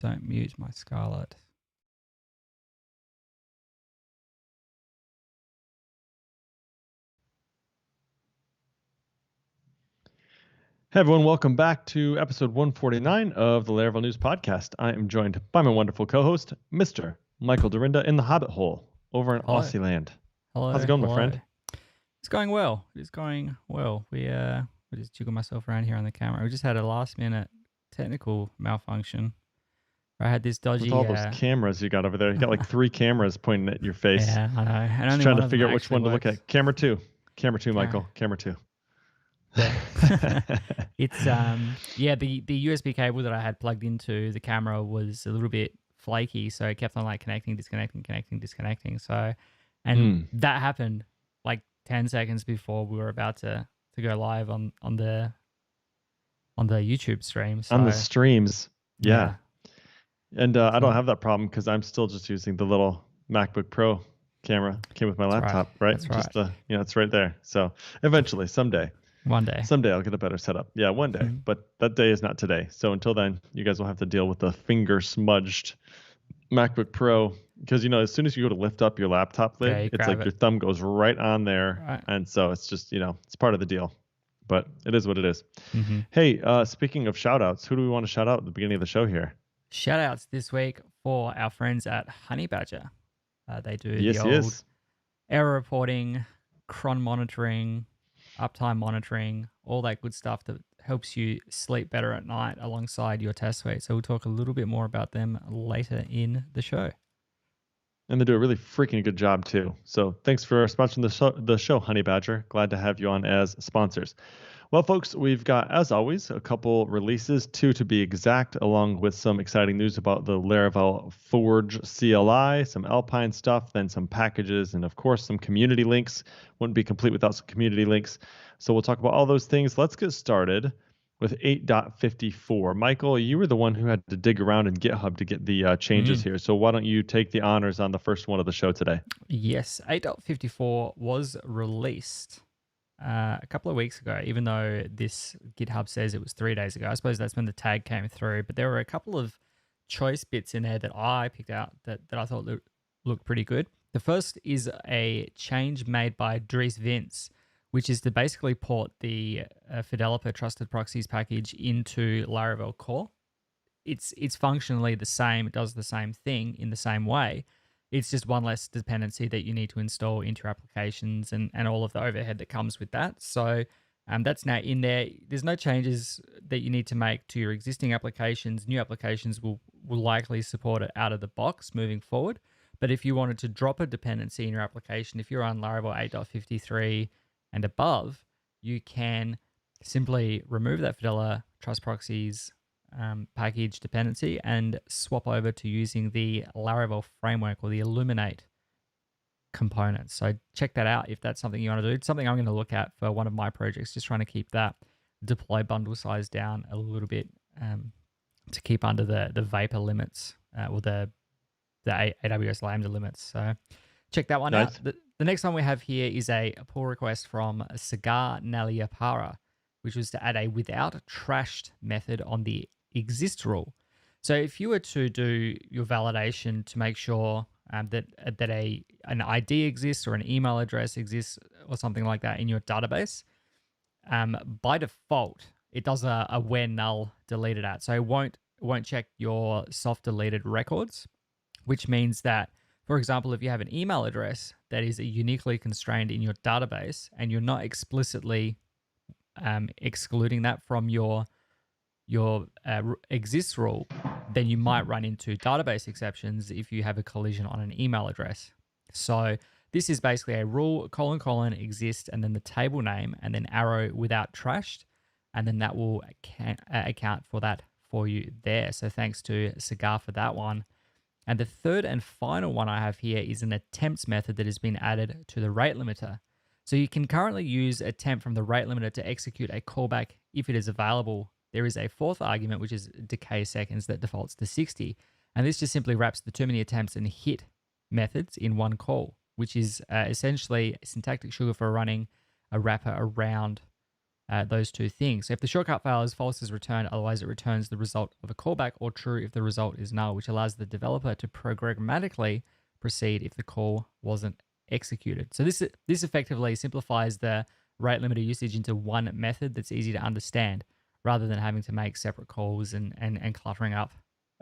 Don't mute my Scarlet. Hey everyone, welcome back to episode 149 of the Laravel News Podcast. I am joined by my wonderful co-host, Mr. Michael Dorinda in the Hobbit Hole over in Hello. Aussie land. Hello. How's it going, my friend? It's going well. It's going well. We just jiggle myself around here on the camera. We just had a last minute technical malfunction. I had this dodgy. With all those cameras you got over there, you got like 3 cameras pointing at your face. Yeah, I know. And just trying to figure out which one to look at. Camera 2, Michael. Camera 2. It's yeah, the USB cable that I had plugged into the camera was a little bit flaky, so it kept on like connecting, disconnecting. So, and that happened like 10 seconds before we were about to go live on the YouTube stream. So, on the streams, yeah. And I don't have that problem because I'm still just using the little MacBook Pro camera. Came with my laptop, right? That's right. Just it's right there. So eventually, someday I'll get a better setup. Yeah, one day. But that day is not today. So until then, you guys will have to deal with the finger smudged MacBook Pro because as soon as you go to lift up your laptop lid, it's like your thumb goes right on there, and so it's just it's part of the deal. But it is what it is. Hey, speaking of shout outs, who do we want to shout out at the beginning of the show here? Shout outs this week for our friends at Honey Badger. They do the old error reporting, cron monitoring, uptime monitoring, all that good stuff that helps you sleep better at night alongside your test suite. So we'll talk a little bit more about them later in the show. And they do a really freaking good job too. So thanks for sponsoring the show, Honey Badger. Glad to have you on as sponsors. Well, folks, we've got, as always, a couple releases, 2 to be exact, along with some exciting news about the Laravel Forge CLI, some Alpine stuff, then some packages, and of course, some community links. Wouldn't be complete without some community links. So we'll talk about all those things. Let's get started with 8.54. Michael, you were the one who had to dig around in GitHub to get the changes here. So why don't you take the honors on the first one of the show today? Yes, 8.54 was released a couple of weeks ago, even though this GitHub says it was 3 days ago. I suppose that's when the tag came through, but there were a couple of choice bits in there that I picked out that I thought looked pretty good. The first is a change made by Dries Vince, which is to basically port the Fideloper Trusted Proxies package into Laravel Core. It's functionally the same. It does the same thing in the same way. It's just one less dependency that you need to install into your applications and all of the overhead that comes with that. So that's now in there. There's no changes that you need to make to your existing applications. New applications will likely support it out of the box moving forward. But if you wanted to drop a dependency in your application, if you're on Laravel 8.53 and above, you can simply remove that Fideloper Trust Proxies package dependency and swap over to using the Laravel framework or the Illuminate components. So check that out if that's something you want to do. It's something I'm going to look at for one of my projects, just trying to keep that deploy bundle size down a little bit to keep under the Vapor limits or the AWS Lambda limits. So check that one out. The next one we have here is a pull request from Sagar Naliapara, which was to add a without trashed method on the exist rule. So if you were to do your validation to make sure that an ID exists or an email address exists or something like that in your database, by default it does a where null deleted at. So it won't check your soft deleted records, which means that, for example, if you have an email address that is uniquely constrained in your database and you're not explicitly excluding that from your exists rule, then you might run into database exceptions if you have a collision on an email address. So this is basically a rule : exist and then the table name and then arrow without trashed, and then that will account for that for you there. So thanks to Sagar for that one. And the third and final one I have here is an attempts method that has been added to the rate limiter. So you can currently use attempt from the rate limiter to execute a callback if it is available. There is a fourth argument, which is decay seconds, that defaults to 60. And this just simply wraps the too many attempts and hit methods in one call, which is essentially syntactic sugar for running a wrapper around those two things. So if the shortcut fails, false is returned, otherwise it returns the result of a callback, or true if the result is null, which allows the developer to programmatically proceed if the call wasn't executed. So this effectively simplifies the rate limiter usage into one method that's easy to understand, rather than having to make separate calls and cluttering up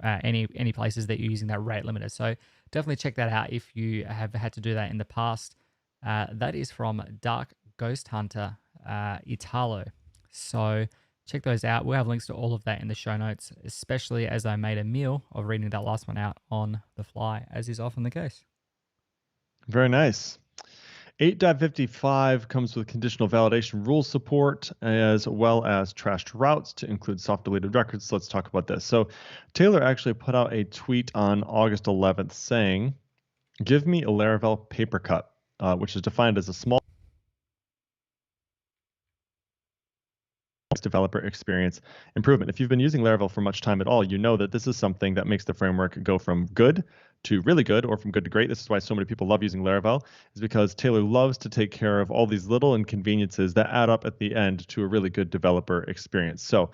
any places that you're using that rate limiter. So definitely check that out if you have had to do that in the past. That is from Dark Ghost Hunter Italo. So check those out. We'll have links to all of that in the show notes, especially as I made a meal of reading that last one out on the fly, as is often the case. Very nice. 8.55 comes with conditional validation rule support, as well as trashed routes to include soft deleted records. So let's talk about this. So Taylor actually put out a tweet on August 11th saying, "Give me a Laravel paper cut," which is defined as a small developer experience improvement. If you've been using Laravel for much time at all, you know that this is something that makes the framework go from good to really good, or from good to great. This is why so many people love using Laravel, is because Taylor loves to take care of all these little inconveniences that add up at the end to a really good developer experience. So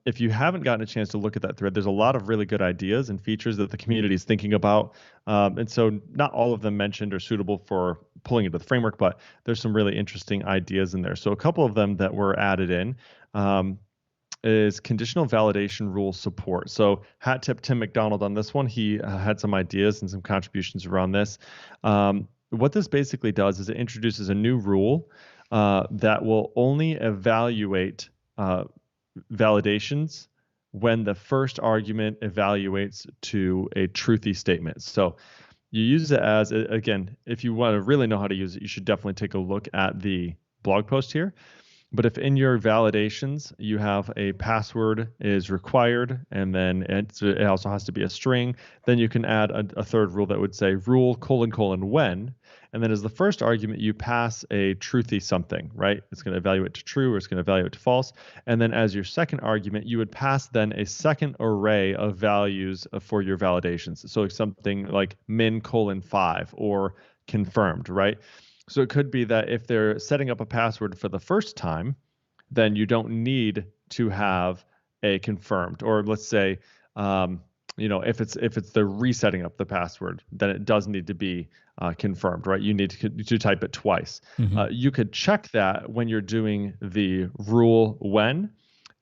if you haven't gotten a chance to look at that thread, there's a lot of really good ideas and features that the community is thinking about. And so not all of them mentioned are suitable for pulling into the framework, but there's some really interesting ideas in there. So a couple of them that were added in is conditional validation rule support. So hat tip Tim McDonald on this one. He had some ideas and some contributions around this. What this basically does is it introduces a new rule that will only evaluate validations when the first argument evaluates to a truthy statement. So you use it as, again, if you want to really know how to use it, you should definitely take a look at the blog post here. But if in your validations you have a password is required, and then it also has to be a string, then you can add a third rule that would say rule : when, and then as the first argument you pass a truthy something, right? It's going to evaluate to true, or it's going to evaluate to false, and then as your second argument you would pass then a second array of values for your validations. So something like min : 5 or confirmed, right? So it could be that if they're setting up a password for the first time, then you don't need to have a confirmed. Or let's say, if it's the resetting up the password, then it does need to be confirmed, right? You need to type it twice. Mm-hmm. You could check that when you're doing the rule when.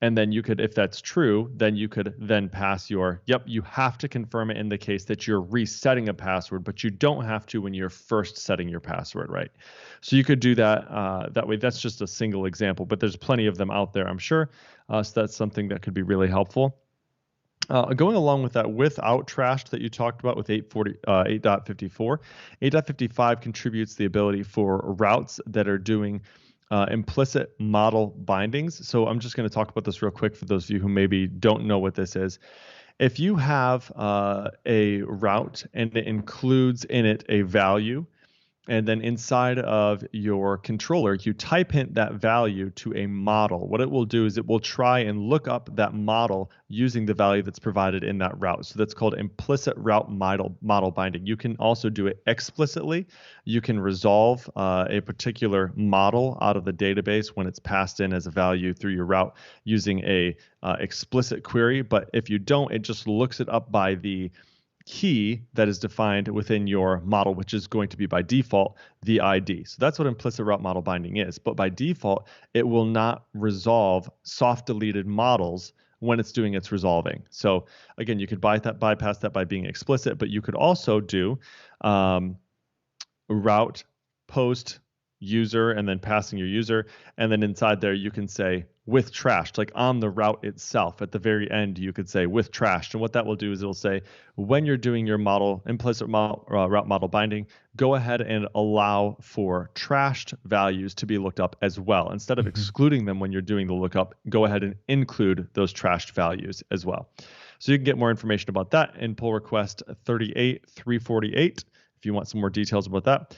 And then you could, if that's true, then you could then pass your, you have to confirm it in the case that you're resetting a password, but you don't have to when you're first setting your password, right? So you could do that that way. That's just a single example, but there's plenty of them out there, I'm sure. So that's something that could be really helpful. Going along with that, without trashed that you talked about with 8.54, 8.55 contributes the ability for routes that are doing implicit model bindings. So I'm just going to talk about this real quick for those of you who maybe don't know what this is. If you have a route and it includes in it a value, and then inside of your controller, you type in that value to a model. What it will do is it will try and look up that model using the value that's provided in that route. So that's called implicit route model binding. You can also do it explicitly. You can resolve a particular model out of the database when it's passed in as a value through your route using a explicit query. But if you don't, it just looks it up by the key that is defined within your model, which is going to be by default the ID. So that's what implicit route model binding is. But by default, it will not resolve soft deleted models when it's doing its resolving. So again, you could bypass that by being explicit, but you could also do route post user and then passing your user, and then inside there you can say with trashed, like on the route itself. At the very end you could say with trashed, and what that will do is it'll say when you're doing your model implicit route model binding, go ahead and allow for trashed values to be looked up as well. Instead of excluding them when you're doing the lookup, go ahead and include those trashed values as well. So you can get more information about that in pull request 38.348 if you want some more details about that.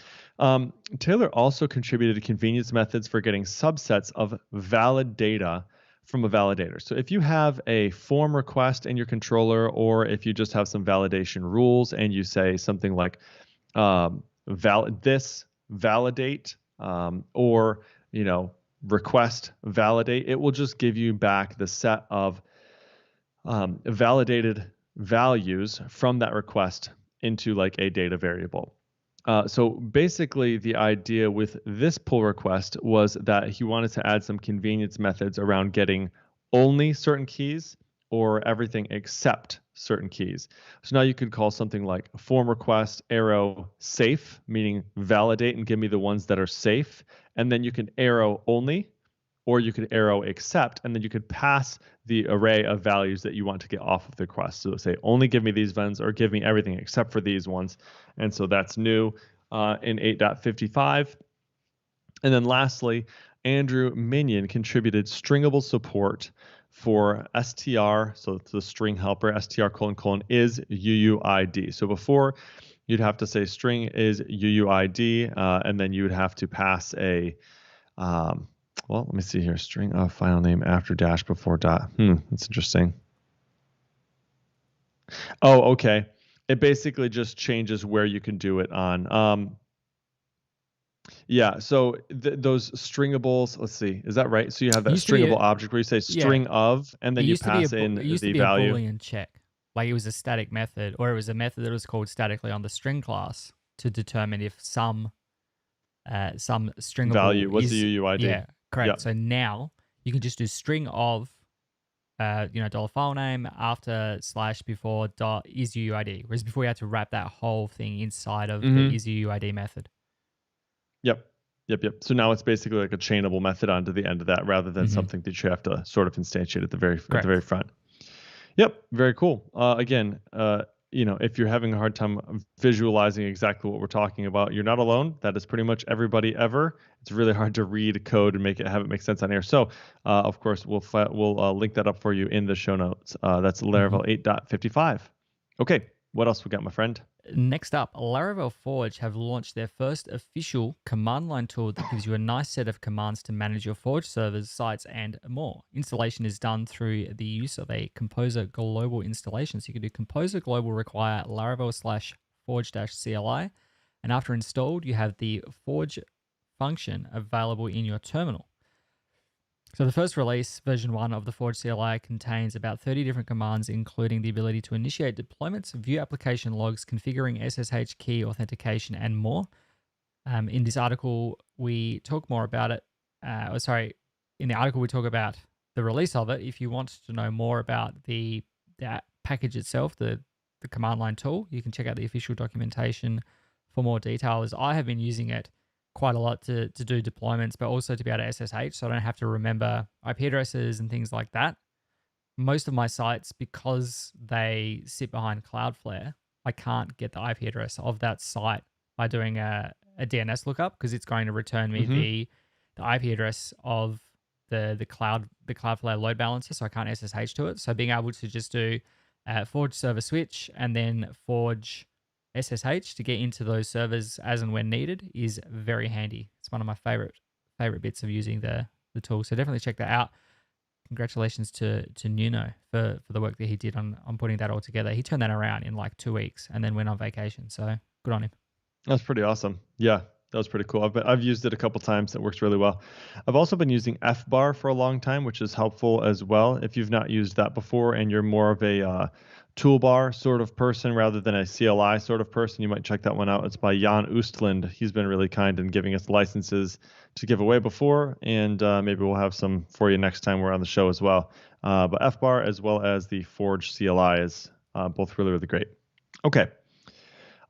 Taylor also contributed convenience methods for getting subsets of valid data from a validator. So if you have a form request in your controller, or if you just have some validation rules and you say something like validate, or request validate, it will just give you back the set of validated values from that request into like a data variable. So basically the idea with this pull request was that he wanted to add some convenience methods around getting only certain keys or everything except certain keys. So now you could call something like form request arrow safe, meaning validate and give me the ones that are safe. And then you can arrow only, or you could arrow accept, and then you could pass the array of values that you want to get off of the request. So say only give me these ones or give me everything except for these ones. And so that's new in 8.55. And then lastly, Andrew Minion contributed stringable support for str, so it's the string helper, str : is UUID. So before you'd have to say string is UUID, and then you would have to pass a well, let me see here. String of file name after dash before dot. That's interesting. Oh, okay. It basically just changes where you can do it on. Yeah, so those stringables, let's see, is that right? So you have that stringable object where you say string of, and then you pass in the value. It used to be a Boolean check. Like it was a static method, or it was a method that was called statically on the string class to determine if some stringable value was the UUID. Yeah, correct. Yep. So now you can just do string of, dollar file name after slash before dot is UUID. Whereas before you had to wrap that whole thing inside of the is UUID method. Yep. So now it's basically like a chainable method onto the end of that, rather than something that you have to sort of instantiate at the very front. Yep. Very cool. Again, if you're having a hard time visualizing exactly what we're talking about, you're not alone. That is pretty much everybody ever. It's really hard to read code and have it make sense on air. So, of course, we'll link that up for you in the show notes. That's Laravel 8.55. Okay, what else we got, my friend? Next up, Laravel Forge have launched their first official command line tool that gives you a nice set of commands to manage your Forge servers, sites, and more. Installation is done through the use of a Composer Global installation. So you can do Composer Global require Laravel/Forge-CLI, and after installed, you have the Forge function available in your terminal. So the first release, version 1 of the Forge CLI, contains about 30 different commands, including the ability to initiate deployments, view application logs, configuring SSH key authentication, and more. In this article, we talk more about it. In the article, we talk about the release of it. If you want to know more about that package itself, the command line tool, you can check out the official documentation for more details. I have been using it quite a lot to do deployments, but also to be able to SSH, so I don't have to remember IP addresses and things like that. Most of my sites, because they sit behind Cloudflare, I can't get the IP address of that site by doing a DNS lookup, because it's going to return me the IP address of the Cloudflare load balancer, so I can't SSH to it. So being able to just do Forge server switch and then Forge SSH to get into those servers as and when needed is very handy. It's one of my favorite bits of using the tool. So definitely check that out. Congratulations to Nuno for the work that he did on putting that all together. He turned that around in like 2 weeks and then went on vacation. So good on him. That's pretty awesome. Yeah, that was pretty cool. I've used it a couple times. It works really well. I've also been using FBAR for a long time, which is helpful as well. If you've not used that before and you're more of a toolbar sort of person rather than a CLI sort of person, you might check that one out. It's by Jan Oostland. He's been really kind in giving us licenses to give away before, and maybe we'll have some for you next time we're on the show as well. But FBAR as well as the Forge CLI is both really, really great. Okay.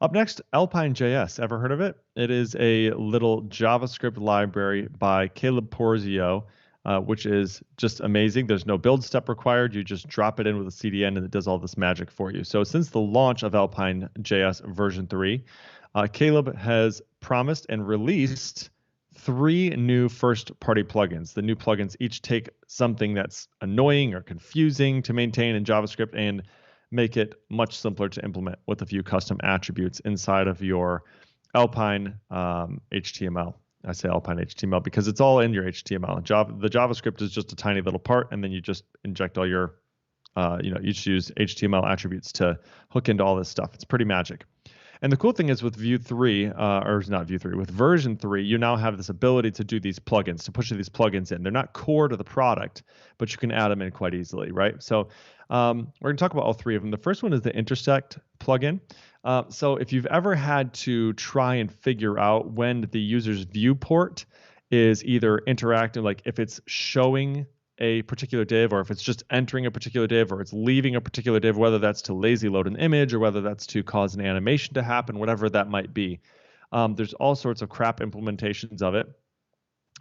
Up next, Alpine Js. Ever heard of it? It is a little JavaScript library by Caleb Porzio, which is just amazing. There's no build step required. You just drop it in with a CDN and it does all this magic for you. So since the launch of Alpine JS version 3, Caleb has promised and released 3 new first-party plugins. The new plugins each take something that's annoying or confusing to maintain in JavaScript and make it much simpler to implement with a few custom attributes inside of your Alpine HTML. I say Alpine HTML because it's all in your HTML. The JavaScript is just a tiny little part, and then you just inject all your, you just use HTML attributes to hook into all this stuff. It's pretty magic. And the cool thing is with Vue 3, or not Vue 3, with version 3, you now have this ability to do these plugins, to push these plugins in. They're not core to the product, but you can add them in quite easily, right? So we're going to talk about all three of them. The first one is the Intersect plugin. So if you've ever had to try and figure out when the user's viewport is either interacting, like if it's showing a particular div, or if it's just entering a particular div, or it's leaving a particular div, whether that's to lazy load an image or whether that's to cause an animation to happen, whatever that might be. There's all sorts of crap implementations of it.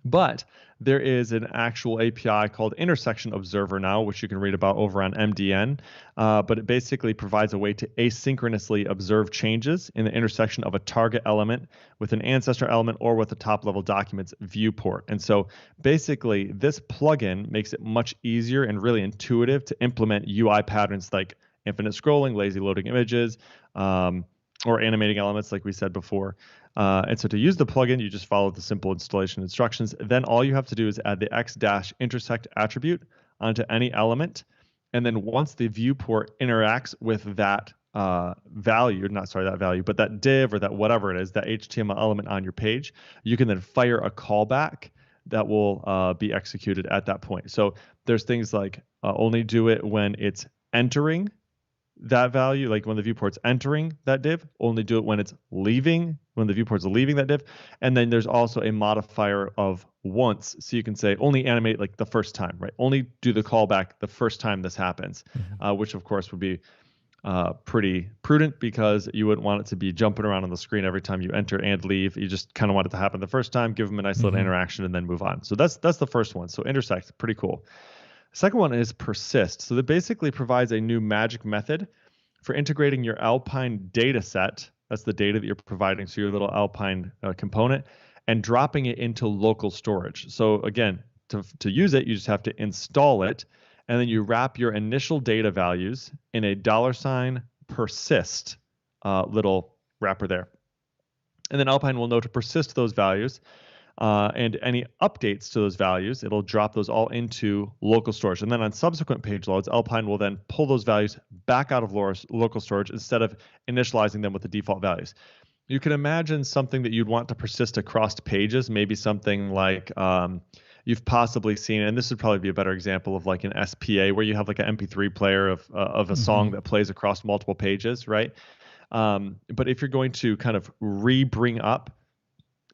But there is an actual API called Intersection Observer now, which you can read about over on MDN. But it basically provides a way to asynchronously observe changes in the intersection of a target element with an ancestor element or with a top-level document's viewport. And so basically, this plugin makes it much easier and really intuitive to implement UI patterns like infinite scrolling, lazy loading images, or animating elements like we said before. And so to use the plugin, you just follow the simple installation instructions. Then all you have to do is add the x-intersect attribute onto any element. And then once the viewport interacts with that value, but that div or that whatever it is, that HTML element on your page, you can then fire a callback that will be executed at that point. So there's things like only do it when it's entering that value, like when the viewport's entering that div, only do it when it's leaving, when the viewport's leaving that div. And then there's also a modifier of once. So you can say only animate like the first time, right? Only do the callback the first time this happens, which of course would be pretty prudent because you wouldn't want it to be jumping around on the screen every time you enter and leave. You just kind of want it to happen the first time, give them a nice little interaction, and then move on. So that's the first one. So Intersect, pretty cool. Second one is Persist. So that basically provides a new magic method for integrating your Alpine data set. That's the data that you're providing, so your little Alpine component, and dropping it into local storage. So again, to use it, you just have to install it, and then you wrap your initial data values in a $persist little wrapper there. And then Alpine will know to persist those values. And any updates to those values, it'll drop those all into local storage. And then on subsequent page loads, Alpine will then pull those values back out of local storage instead of initializing them with the default values. You can imagine something that you'd want to persist across pages, maybe something like you've possibly seen, and this would probably be a better example of like an SPA where you have like an MP3 player of a song that plays across multiple pages, right? But if you're going to kind of re-bring up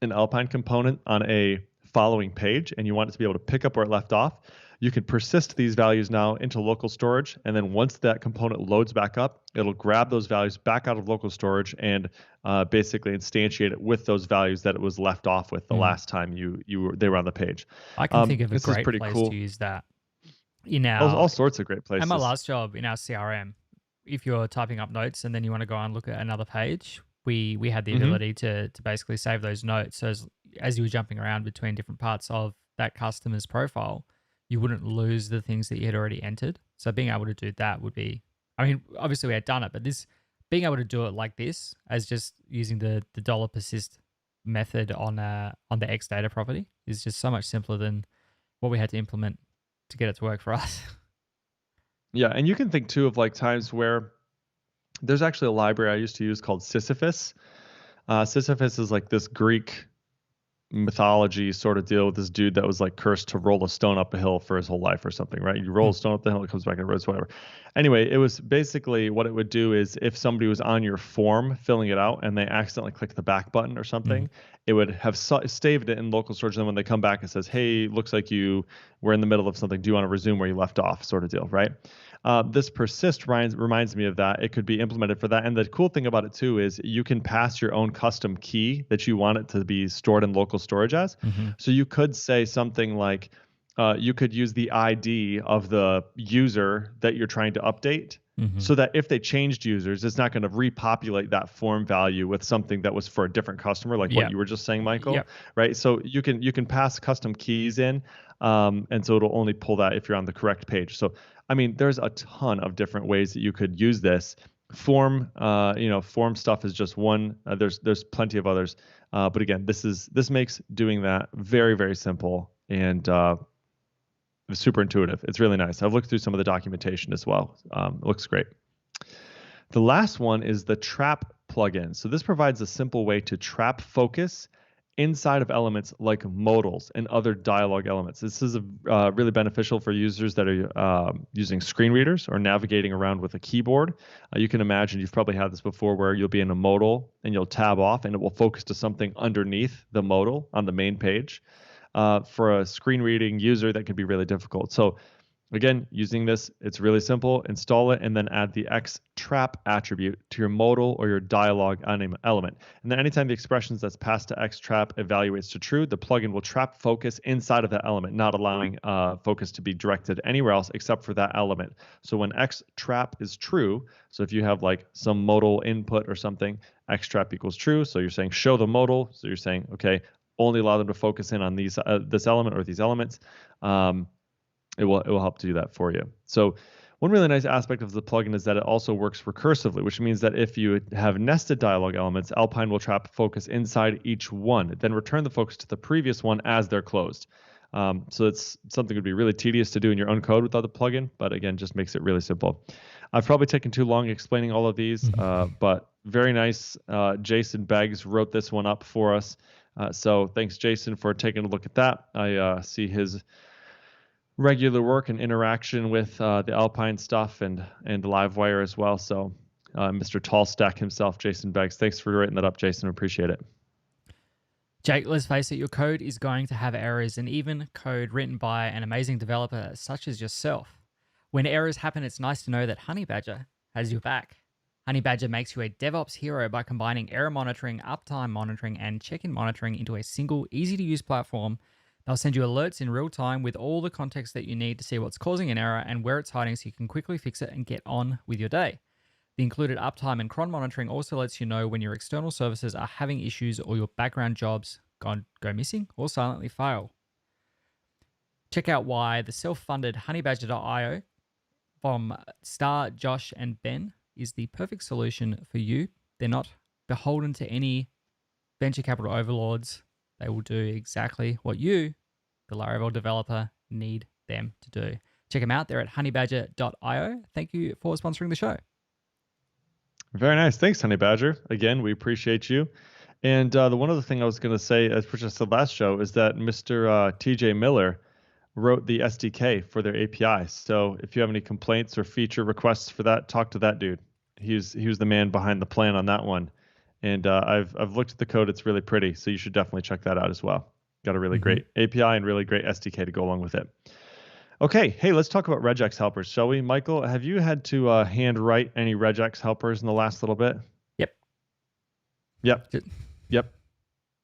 an Alpine component on a following page and you want it to be able to pick up where it left off, you can persist these values now into local storage. And then once that component loads back up, it'll grab those values back out of local storage and basically instantiate it with those values that it was left off with the last time they were on the page. I can think of a great place to use that. In our all sorts of great places. At my last job in our CRM, if you're typing up notes and then you want to go and look at another page, we had the ability to basically save those notes. So as you were jumping around between different parts of that customer's profile, you wouldn't lose the things that you had already entered. So being able to do that would be, I mean, obviously we had done it, but being able to do it like this, as just using the $persist method on the X data property, is just so much simpler than what we had to implement to get it to work for us. Yeah, and you can think too of like times where there's actually a library I used to use called Sisyphus. Sisyphus is like this Greek mythology sort of deal with this dude that was like cursed to roll a stone up a hill for his whole life or something, right? You roll a stone up the hill, it comes back and roads, whatever. Anyway, it was basically what it would do is if somebody was on your form filling it out and they accidentally click the back button or something, it would have saved it in local storage. And then when they come back, it says, hey, looks like you were in the middle of something. Do you want to resume where you left off, sort of deal, right? This persist reminds me of that. It could be implemented for that. And the cool thing about it too is you can pass your own custom key that you want it to be stored in local storage as. So you could say something like, you could use the ID of the user that you're trying to update so that if they changed users, it's not going to repopulate that form value with something that was for a different customer, like what you were just saying, Michael, right? So you can pass custom keys in, and so it'll only pull that if you're on the correct page. So I mean, there's a ton of different ways that you could use this. Form stuff is just one. There's plenty of others, but again, this makes doing that very, very simple and super intuitive. It's really nice. I've looked through some of the documentation as well. It looks great. The last one is the Trap plugin. So this provides a simple way to trap focus inside of elements like modals and other dialog elements. This is really beneficial for users that are using screen readers or navigating around with a keyboard. You can imagine you've probably had this before where you'll be in a modal and you'll tab off and it will focus to something underneath the modal on the main page. For a screen reading user, that can be really difficult. So again, using this, it's really simple. Install it and then add the xtrap attribute to your modal or your dialog element. And then anytime the expressions that's passed to xtrap evaluates to true, the plugin will trap focus inside of that element, not allowing focus to be directed anywhere else except for that element. So when xtrap is true, so if you have like some modal input or something, xtrap equals true. So you're saying show the modal. So you're saying, okay, only allow them to focus in on these this element or these elements. It will help to do that for you. So one really nice aspect of the plugin is that it also works recursively, which means that if you have nested dialog elements, Alpine will trap focus inside each one, then return the focus to the previous one as they're closed. So it's something that would be really tedious to do in your own code without the plugin, but again, just makes it really simple. I've probably taken too long explaining all of these, but very nice. Jason Beggs wrote this one up for us. So thanks, Jason, for taking a look at that. I see his regular work and interaction with the Alpine stuff and Livewire as well. So Mr. Tallstack himself, Jason Beggs, thanks for writing that up, Jason. Appreciate it. Jake, let's face it, your code is going to have errors, and even code written by an amazing developer such as yourself. When errors happen, it's nice to know that Honeybadger has your back. Honeybadger makes you a DevOps hero by combining error monitoring, uptime monitoring, and check-in monitoring into a single, easy-to-use platform. They'll send you alerts in real time with all the context that you need to see what's causing an error and where it's hiding so you can quickly fix it and get on with your day. The included uptime and cron monitoring also lets you know when your external services are having issues or your background jobs go missing or silently fail. Check out why the self-funded honeybadger.io from Star, Josh, and Ben is the perfect solution for you. They're not beholden to any venture capital overlords. They will do exactly what you, the Laravel developer, need them to do. Check them out. They're at honeybadger.io. Thank you for sponsoring the show. Very nice. Thanks, Honeybadger. Again, we appreciate you. And the one other thing I was going to say, as per the last show, is that Mr. TJ Miller wrote the SDK for their API. So if you have any complaints or feature requests for that, talk to that dude. He was the man behind the plan on that one. And I've looked at the code. It's really pretty. So you should definitely check that out as well. Got a really great API and really great SDK to go along with it. Okay. Hey, let's talk about Regex Helpers, shall we? Michael, have you had to hand write any Regex Helpers in the last little bit? Yep.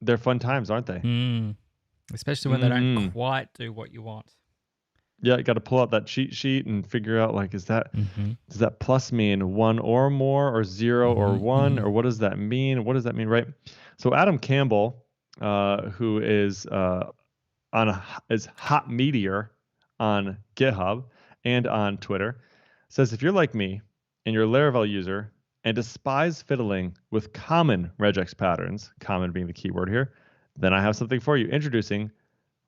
They're fun times, aren't they? Especially when they don't quite do what you want. Yeah, you got to pull out that cheat sheet and figure out, like, does that plus mean 1 or more or 0 or 1 or what does that mean? What does that mean, right? So Adam Campbell, who is Hot Meteor on GitHub and on Twitter, says if you're like me and you're a Laravel user and despise fiddling with common regex patterns, common being the keyword here, then I have something for you. Introducing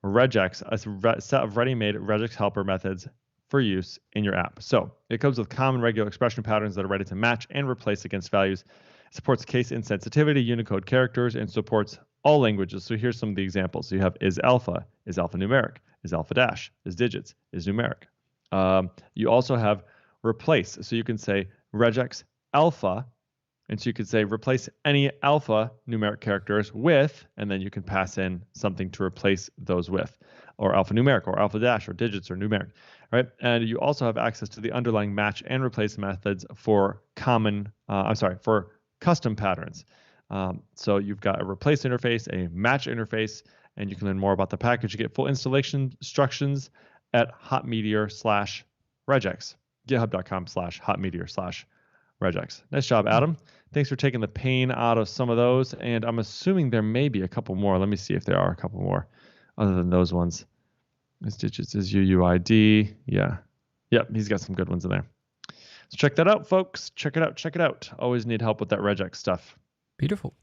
Regex, a set of ready-made regex helper methods for use in your app. So it comes with common regular expression patterns that are ready to match and replace against values. It supports case insensitivity, Unicode characters, and supports all languages. So here's some of the examples. So you have is alpha numeric, is alpha dash, is digits, is numeric. You also have replace. So you can say regex alpha, and so you could say replace any alpha numeric characters with, and then you can pass in something to replace those with, or alphanumeric, or alpha dash, or digits, or numeric, right? And you also have access to the underlying match and replace methods for for custom patterns. So you've got a replace interface, a match interface, and you can learn more about the package. You get full installation instructions at hotmeteor/regex, github.com/hotmeteor/regex. Nice job, Adam. Thanks for taking the pain out of some of those. And I'm assuming there may be a couple more. Let me see if there are a couple more other than those ones. Is digits, is UUID. Yeah. Yep, he's got some good ones in there. So check that out, folks. Check it out. Always need help with that regex stuff. Beautiful.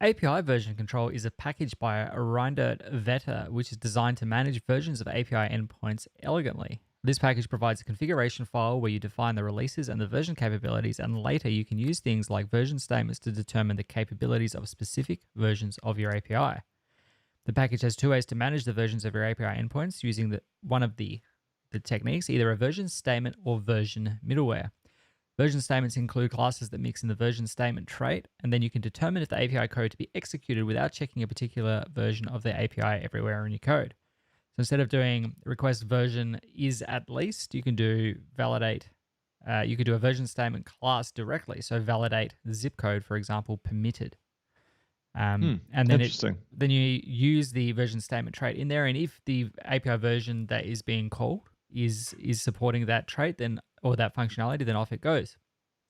API version control is a package by Reindert Vetter, which is designed to manage versions of API endpoints elegantly. This package provides a configuration file where you define the releases and the version capabilities, and later you can use things like version statements to determine the capabilities of specific versions of your API. The package has two ways to manage the versions of your API endpoints using one of the techniques, either a version statement or version middleware. Version statements include classes that mix in the version statement trait, and then you can determine if the API code to be executed without checking a particular version of the API everywhere in your code. So instead of doing request version is at least, you can do validate. You could do a version statement class directly. So validate the zip code, for example, permitted. And then then you use the version statement trait in there. And if the API version that is being called is supporting that trait, then or that functionality, then off it goes.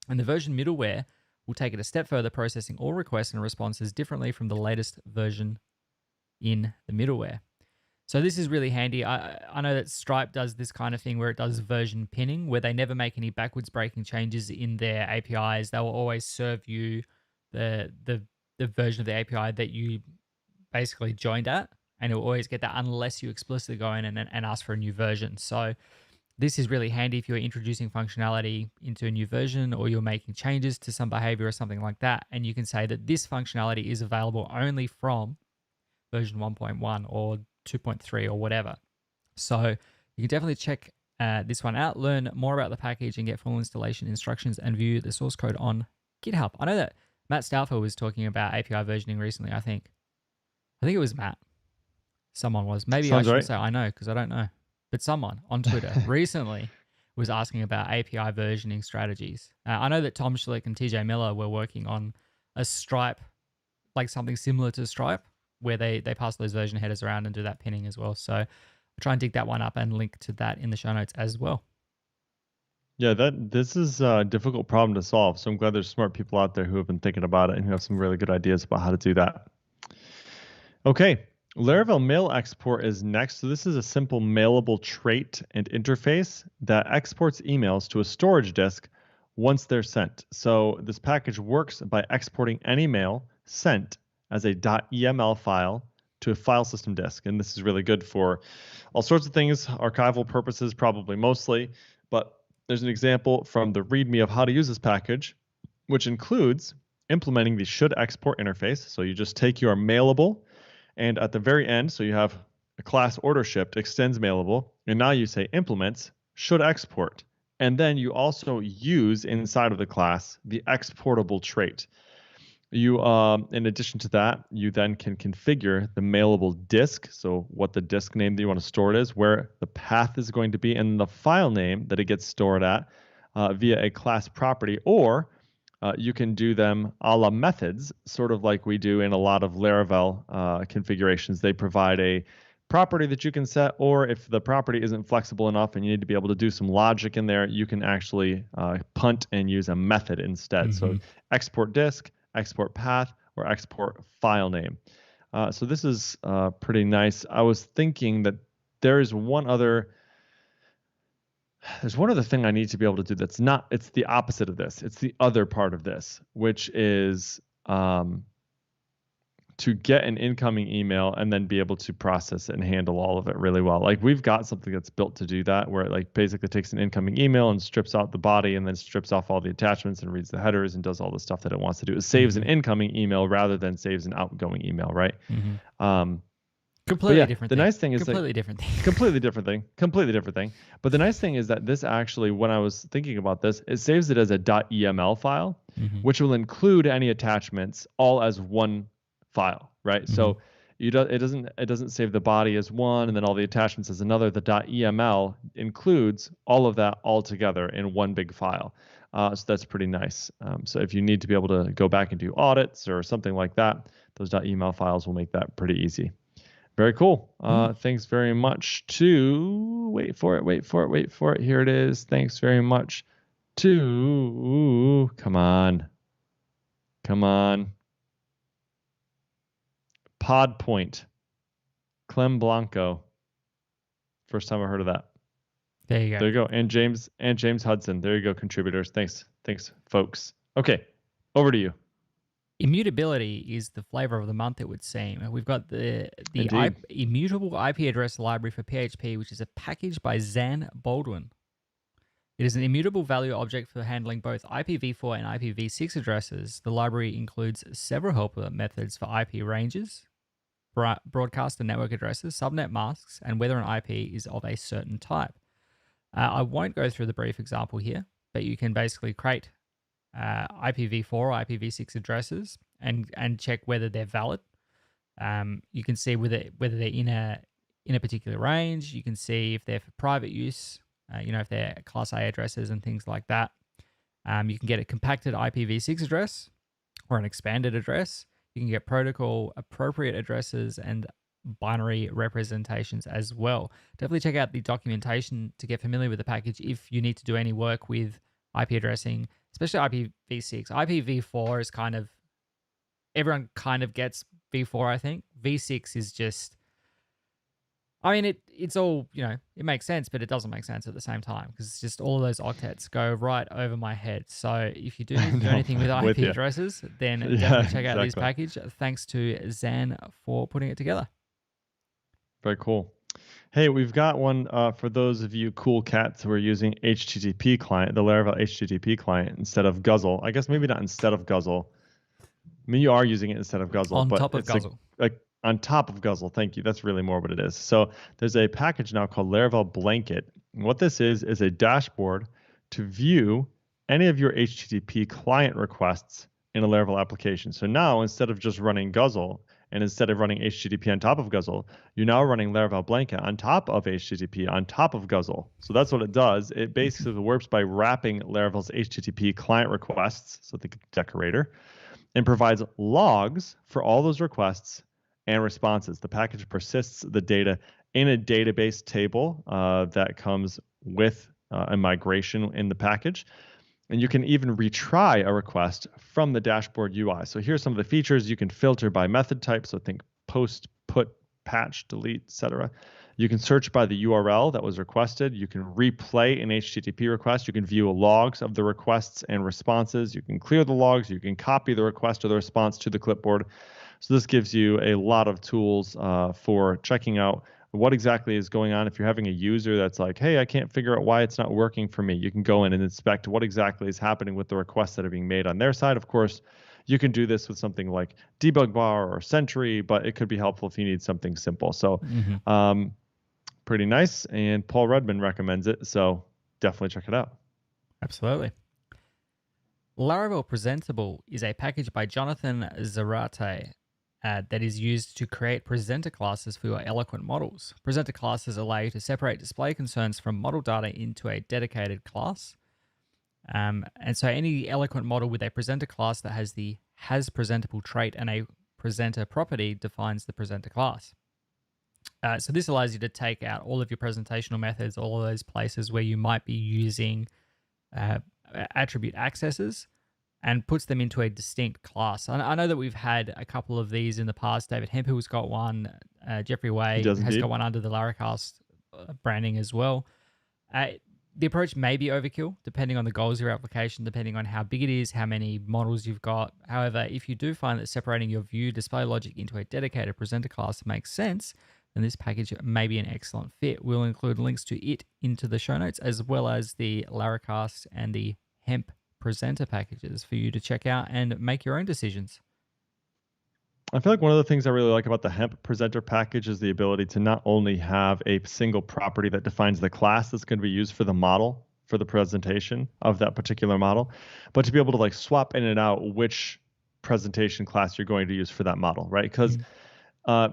And the version middleware will take it a step further, processing all requests and responses differently from the latest version in the middleware. So this is really handy. I know that Stripe does this kind of thing where it does version pinning, where they never make any backwards breaking changes in their APIs. They will always serve you the version of the API that you basically joined at, and it will always get that unless you explicitly go in and ask for a new version. So this is really handy if you're introducing functionality into a new version, or you're making changes to some behavior or something like that, and you can say that this functionality is available only from version 1.1 or 2.3 or whatever. So you can definitely check this one out, learn more about the package, and get full installation instructions and view the source code on GitHub. I know that Matt Stauffer was talking about API versioning recently, I think it was Matt. Someone was. Maybe Sounds I shouldn't say I know, because I don't know. But someone on Twitter recently was asking about API versioning strategies. I know that Tom Schlick and TJ Miller were working on a Stripe, like something similar to Stripe, where they pass those version headers around and do that pinning as well. So I'll try and dig that one up and link to that in the show notes as well. Yeah, this is a difficult problem to solve. So I'm glad there's smart people out there who have been thinking about it and who have some really good ideas about how to do that. Okay, Laravel Mail Export is next. So this is a simple mailable trait and interface that exports emails to a storage disk once they're sent. So this package works by exporting any mail sent as a .eml file to a file system disk. And this is really good for all sorts of things, archival purposes, probably mostly. But there's an example from the README of how to use this package, which includes implementing the should export interface. So you just take your mailable, and at the very end, so you have a class order shipped extends mailable, and now you say implements should export. And then you also use inside of the class the exportable trait. You, in addition to that, you then can configure the mailable disk, so what the disk name that you want to store it is, where the path is going to be, and the file name that it gets stored at via a class property, or you can do them a la methods, sort of like we do in a lot of Laravel configurations. They provide a property that you can set, or if the property isn't flexible enough and you need to be able to do some logic in there, you can actually punt and use a method instead. Mm-hmm. So export disk, export path, or export file name. So this is pretty nice. I was thinking that there's one other thing I need to be able to do that's not, it's the opposite of this. It's the other part of this, which is to get an incoming email and then be able to process it and handle all of it really well. Like we've got something that's built to do that, where it like basically takes an incoming email and strips out the body and then strips off all the attachments and reads the headers and does all the stuff that it wants to do. It saves an incoming email rather than saves an outgoing email, right? Completely different thing. The nice thing is completely different thing. Completely different thing. But the nice thing is that this actually, when I was thinking about this, it saves it as a .eml file, which will include any attachments all as one file, right? So it doesn't save the body as one and then all the attachments as another. The .eml includes all of that all together in one big file. So that's pretty nice. So if you need to be able to go back and do audits or something like that, those .eml files will make that pretty easy. Very cool. Thanks very much to, wait for it. Here it is. Thanks very much to, come on. Podpoint. Clem Blanco. First time I heard of that. There you go. And James Hudson. There you go, contributors. Thanks, folks. Okay, over to you. Immutability is the flavor of the month, it would seem. We've got the Indeed. Immutable IP address library for PHP, which is a package by Zan Baldwin. It is an immutable value object for handling both IPv4 and IPv6 addresses. The library includes several helper methods for IP ranges, broadcast and network addresses, subnet masks, and whether an IP is of a certain type. I won't go through the brief example here, but you can basically create IPv4 or IPv6 addresses and check whether they're valid. You can see whether they're in a particular range. You can see if they're for private use, if they're Class A addresses and things like that. You can get a compacted IPv6 address or an expanded address. You can get protocol appropriate addresses and binary representations as well. Definitely check out the documentation to get familiar with the package if you need to do any work with IP addressing, especially IPv6. IPv4 is kind of, everyone kind of gets v4, I think. V6 is just, I mean, it's all, it makes sense, but it doesn't make sense at the same time because it's just all of those octets go right over my head. So if you do need to do anything with IP addresses, then definitely check out this package. Thanks to Zan for putting it together. Very cool. Hey, we've got one for those of you cool cats who are using HTTP client, the Laravel HTTP client instead of Guzzle. I guess maybe not instead of Guzzle. I mean, you are using it instead of Guzzle. On top of Guzzle. On top of Guzzle, thank you. That's really more what it is. So there's a package now called Laravel Blanket. And what this is a dashboard to view any of your HTTP client requests in a Laravel application. So now instead of just running Guzzle and instead of running HTTP on top of Guzzle, you're now running Laravel Blanket on top of HTTP on top of Guzzle. So that's what it does. It basically works by wrapping Laravel's HTTP client requests, so the decorator, and provides logs for all those requests and responses. The package persists the data in a database table that comes with a migration in the package. And you can even retry a request from the dashboard UI. So here's some of the features. You can filter by method type. So think post, put, patch, delete, etc. You can search by the URL that was requested. You can replay an HTTP request. You can view logs of the requests and responses. You can clear the logs. You can copy the request or the response to the clipboard. So this gives you a lot of tools for checking out what exactly is going on. If you're having a user that's like, hey, I can't figure out why it's not working for me, you can go in and inspect what exactly is happening with the requests that are being made on their side. Of course, you can do this with something like Debug Bar or Sentry, but it could be helpful if you need something simple. So pretty nice. And Paul Redmond recommends it. So definitely check it out. Absolutely. Laravel Presentable is a package by Jonathan Zarate that is used to create presenter classes for your Eloquent models. Presenter classes allow you to separate display concerns from model data into a dedicated class. And so any Eloquent model with a presenter class that has the presentable trait and a presenter property defines the presenter class. So this allows you to take out all of your presentational methods, all of those places where you might be using attribute accesses, and puts them into a distinct class. I know that we've had a couple of these in the past. David Hempel's got one. Jeffrey Way has got one under the Laracast branding as well. The approach may be overkill, depending on the goals of your application, depending on how big it is, how many models you've got. However, if you do find that separating your view display logic into a dedicated presenter class makes sense, then this package may be an excellent fit. We'll include links to it into the show notes, as well as the Laracast and the Hemp presenter packages for you to check out and make your own decisions. I feel like one of the things I really like about the Hemp presenter package is the ability to not only have a single property that defines the class that's going to be used for the model, for the presentation of that particular model, but to be able to like swap in and out which presentation class you're going to use for that model, right? Because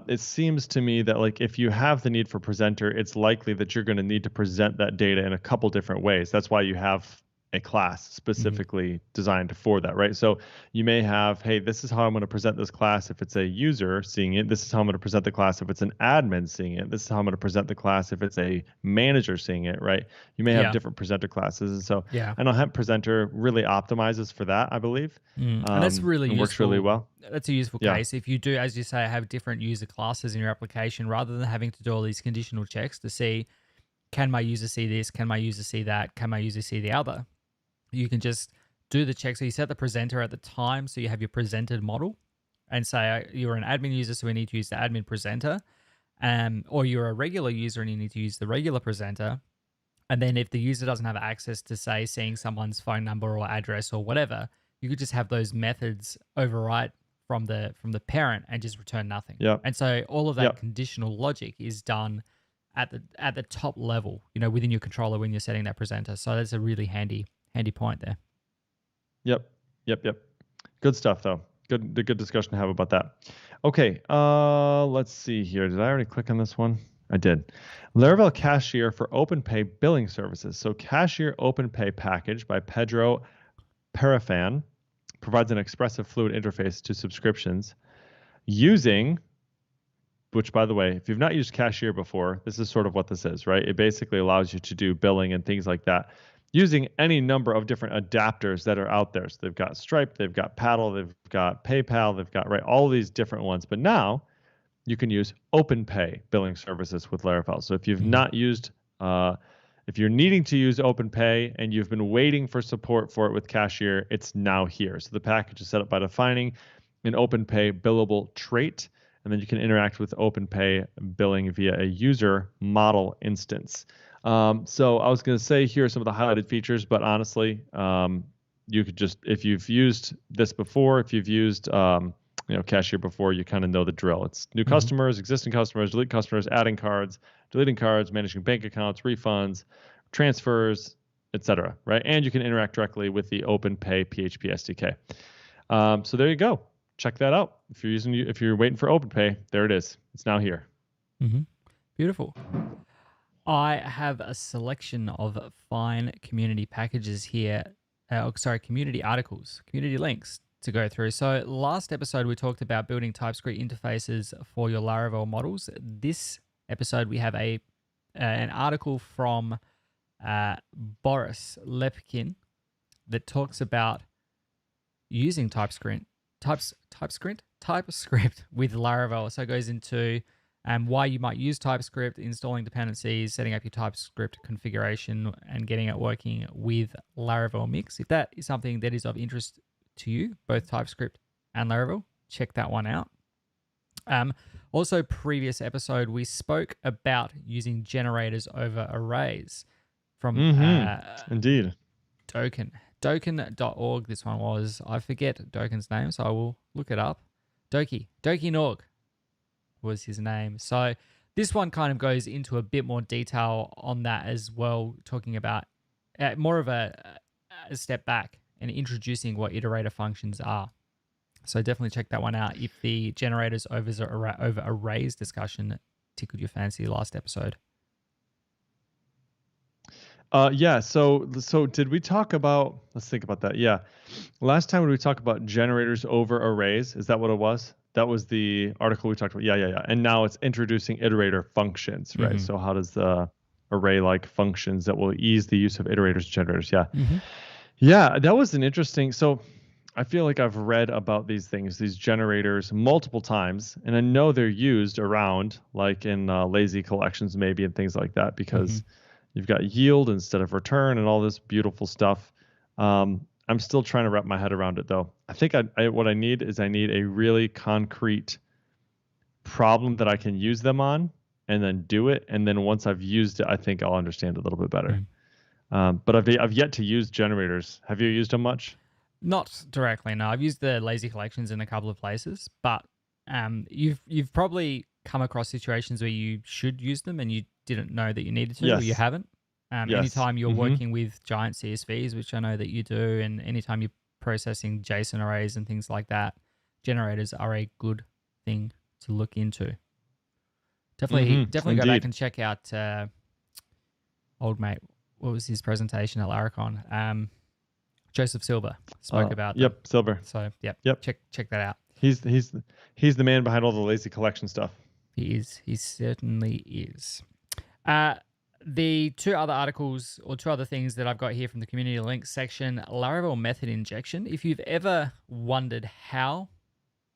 it seems to me that like if you have the need for presenter, it's likely that you're going to need to present that data in a couple different ways. That's why you have a class specifically designed for that, right? So you may have, hey, this is how I'm going to present this class if it's a user seeing it. This is how I'm going to present the class if it's an admin seeing it. This is how I'm going to present the class if it's a manager seeing it, right? You may have different presenter classes. And so I know Hemp Presenter really optimizes for that, I believe. And that's really useful. Works really well. That's a useful case. If you do, as you say, have different user classes in your application, rather than having to do all these conditional checks to see, can my user see this? Can my user see that? Can my user see the other? You can just do the check. So you set the presenter at the time, so you have your presented model, and say you're an admin user, so we need to use the admin presenter, or you're a regular user and you need to use the regular presenter. And then if the user doesn't have access to, say, seeing someone's phone number or address or whatever, you could just have those methods overwrite from the parent and just return nothing. Yep. And so all of that Yep. conditional logic is done at the top level, within your controller when you're setting that presenter. So that's a really handy point there. Yep. Good stuff though. Good discussion to have about that. Okay, let's see here. Did I already click on this one? I did. Laravel Cashier for OpenPay billing services. So Cashier OpenPay package by Pedro Parafan provides an expressive fluid interface to subscriptions using, which by the way, if you've not used Cashier before, this is sort of what this is, right? It basically allows you to do billing and things like that using any number of different adapters that are out there. So they've got Stripe, they've got Paddle, they've got PayPal, they've got all these different ones. But now you can use OpenPay billing services with Laravel. So if you've not used, if you're needing to use OpenPay and you've been waiting for support for it with Cashier, it's now here. So the package is set up by defining an OpenPay billable trait, and then you can interact with OpenPay billing via a user model instance. So I was going to say here are some of the highlighted features, but honestly, you could just, if you've used this before, if you've used Cashier before, you kind of know the drill. It's new customers, existing customers, delete customers, adding cards, deleting cards, managing bank accounts, refunds, transfers, etc. Right? And you can interact directly with the OpenPay PHP SDK. So there you go. Check that out. If you're waiting for OpenPay, there it is. It's now here. Beautiful. I have a selection of fine community packages here. Community articles, community links to go through. So last episode, we talked about building TypeScript interfaces for your Laravel models. This episode, we have an article from Boris Lepkin that talks about using TypeScript with Laravel. So it goes into why you might use TypeScript, installing dependencies, setting up your TypeScript configuration, and getting it working with Laravel Mix. If that is something that is of interest to you, both TypeScript and Laravel, check that one out. Also, previous episode, we spoke about using generators over arrays from Indeed. Doken.org. This one was, I forget Doken's name, so I will look it up. Doki.org was his name. So this one kind of goes into a bit more detail on that as well, talking about more of a step back and introducing what iterator functions are. So definitely check that one out if the generators over arrays discussion tickled your fancy last episode. Yeah. So did we talk about? Let's think about that. Yeah. Last time we talked about generators over arrays. Is that what it was? That was the article we talked about. Yeah. And now it's introducing iterator functions, right? So how does the array-like functions that will ease the use of iterators, generators? Yeah. Yeah. That was an interesting. So I feel like I've read about these things, these generators, multiple times, and I know they're used around, like in lazy collections maybe and things like that, because you've got yield instead of return and all this beautiful stuff. I'm still trying to wrap my head around it, though. I think what I need is a really concrete problem that I can use them on and then do it. And then once I've used it, I think I'll understand it a little bit better. But I've yet to use generators. Have you used them much? Not directly, no. I've used the lazy collections in a couple of places, but you've probably come across situations where you should use them and you didn't know that you needed to, or you haven't. Anytime you're working with giant CSVs, which I know that you do, and anytime you're processing JSON arrays and things like that, generators are a good thing to look into. Definitely go back and check out old mate. What was his presentation at Laracon? Joseph Silver spoke about that. Yep, Silver. So yep. Check that out. He's the man behind all the lazy collection stuff. He is. He certainly is. The two other articles or two other things that I've got here from the community links section, Laravel method injection. If you've ever wondered how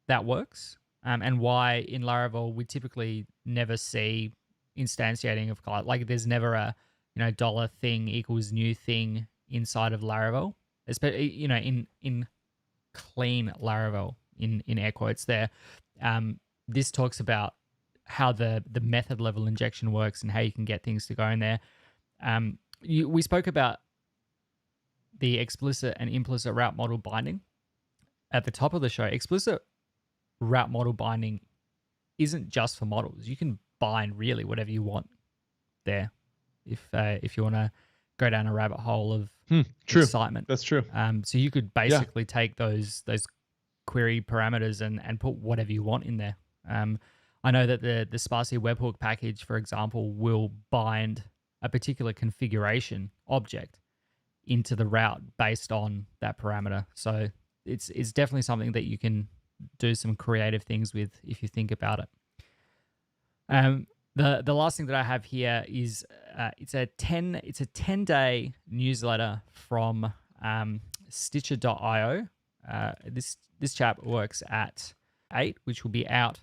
that works and why in Laravel we typically never see instantiating of, like there's never a $$ thing equals new thing inside of Laravel. especially in clean Laravel in air quotes there. This talks about how the method level injection works and how you can get things to go in there. We spoke about the explicit and implicit route model binding at the top of the show. Explicit route model binding isn't just for models. You can bind really whatever you want there if you want to go down a rabbit hole of excitement. That's true. So you could basically take those query parameters and put whatever you want in there. I know that the Sparsy webhook package, for example, will bind a particular configuration object into the route based on that parameter. So it's definitely something that you can do some creative things with if you think about it. The last thing that I have here is it's a 10-day newsletter from Stitcher.io. This chap works at 8, which will be out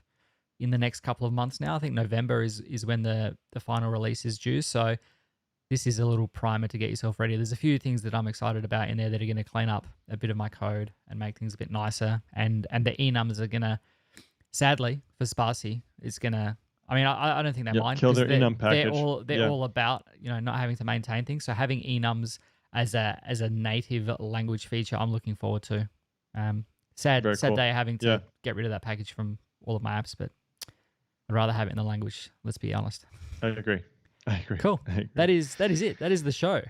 in the next couple of months now. I think November is when the final release is due. So this is a little primer to get yourself ready. There's a few things that I'm excited about in there that are going to clean up a bit of my code and make things a bit nicer. And the enums are going to, sadly for Sparsy, it's going to, I mean, I don't think they mind. Kill their enum package. They're all about, not having to maintain things. So having enums as a native language feature, I'm looking forward to. Sad cool. day having to get rid of that package from all of my apps, but I'd rather have it in the language. Let's be honest. I agree. Cool. That is it. That is the show.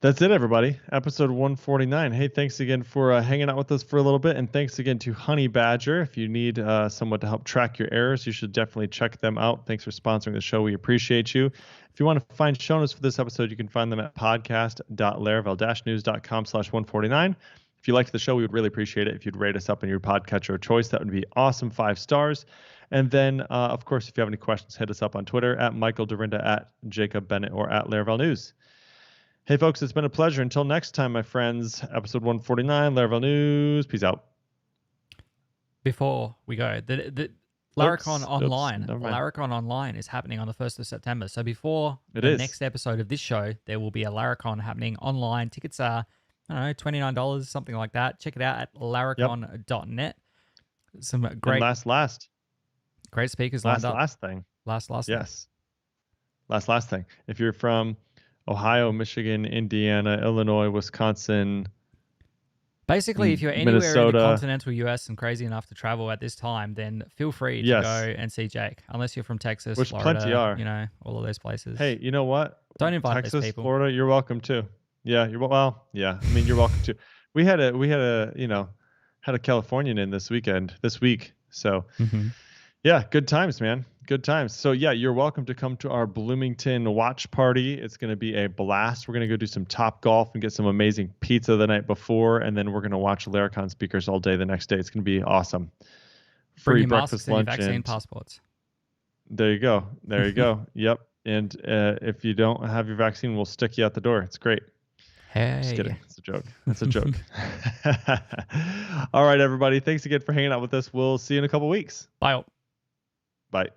That's it, everybody. Episode 149. Hey, thanks again for hanging out with us for a little bit. And thanks again to Honey Badger. If you need someone to help track your errors, you should definitely check them out. Thanks for sponsoring the show. We appreciate you. If you want to find show notes for this episode, you can find them at podcast.laravel-news.com/149. If you liked the show, we would really appreciate it if you'd rate us up in your podcatcher of choice. That would be awesome. 5 stars. And then, of course, if you have any questions, hit us up on Twitter at Michael Dorinda, at Jacob Bennett, or at Laravel News. Hey, folks, it's been a pleasure. Until next time, my friends, episode 149, Laravel News. Peace out. Before we go, the Laracon Online is happening on the 1st of September. So before the next episode of this show, there will be a Laracon happening online. Tickets are, I don't know, $29, something like that. Check it out at laracon.net. Some great... And last. Great speakers lined up. Last thing. Last yes. thing. Last thing. If you're from Ohio, Michigan, Indiana, Illinois, Wisconsin, basically, if you're anywhere Minnesota, in the continental US and crazy enough to travel at this time, then feel free to go and see Jake. Unless you're from Texas, which Florida, plenty are. All of those places. Hey, you know what? Don't invite Texas, those people. Florida, you're welcome too. Yeah, you're welcome too. We had a Californian in this week. So. Mm-hmm. Yeah, good times, man. Good times. So yeah, you're welcome to come to our Bloomington watch party. It's going to be a blast. We're going to go do some Top Golf and get some amazing pizza the night before, and then we're going to watch Laracon speakers all day the next day. It's going to be awesome. Free breakfast, lunch, and vaccine passports. There you go. Yep. And if you don't have your vaccine, we'll stick you out the door. It's great. Hey. Just kidding. It's a joke. All right, everybody. Thanks again for hanging out with us. We'll see you in a couple weeks. Bye. Bye.